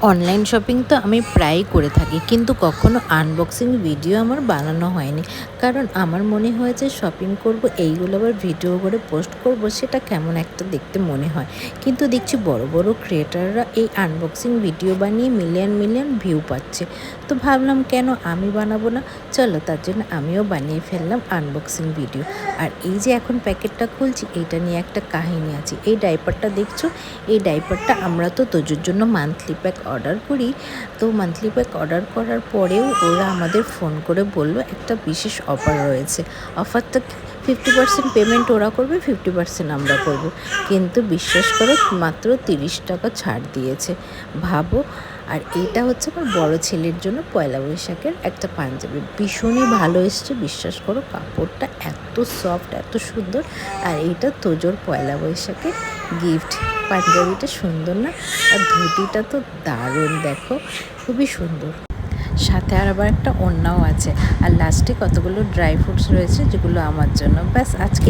Online shopping তো আমি প্রায়ই করে থাকি, কিন্তু কখনো আনবক্সিং ভিডিও আমার বানানো হয়নি। কারণ আমার মনে হয় যে শপিং করব, এইগুলো আবার ভিডিও করে পোস্ট করব, সেটা কেমন একটা দেখতে মনে হয়। কিন্তু দেখছি বড় বড় ক্রিয়েটাররা এই আনবক্সিং ভিডিও বানিয়ে মিলিয়ন মিলিয়ন ভিউ পাচ্ছে। তো ভাবলাম কেন আমি বানাবো না, চলো তার জন্য আমিও বানিয়ে ফেললাম আনবক্সিং ভিডিও। আর এই যে এখন প্যাকেটটা খুলছি, এইটা নিয়ে একটা কাহিনী আছে। এই ডাইপারটা দেখছো, এই ডাইপারটা আমরা তো তোজোর জন্য মান্থলি প্যাক অর্ডার করি। তো মান্থলি প্যাক অর্ডার করার পরেও ওরা আমাদের ফোন করে বলল একটা বিশেষ অফার রয়েছে। অফারটা 50% পেমেন্ট ওরা করবে, 50% আমরা করব। কিন্তু বিশ্বাস করো, মাত্র 30 টাকা ছাড় দিয়েছে, ভাবো। আর এইটা হচ্ছে আমার বড় ছেলের জন্য পয়লা বৈশাখের একটা পাঞ্জাবি, ভীষণই ভালো এসছে, বিশ্বাস করো। কাপড়টা এত সফট, এত সুন্দর। আর এইটা তোজোর পয়লা বৈশাখের গিফট। পাঞ্জাবিটা সুন্দর না? আর ধুতিটা তো দারুণ, দেখো, খুবই সুন্দর। সাথে আর আবার একটা ওড়নাও আছে। আর লাস্টে কতগুলো ড্রাই ফ্রুটস রয়েছে, যেগুলো আমার জন্য। ব্যাস, আজকে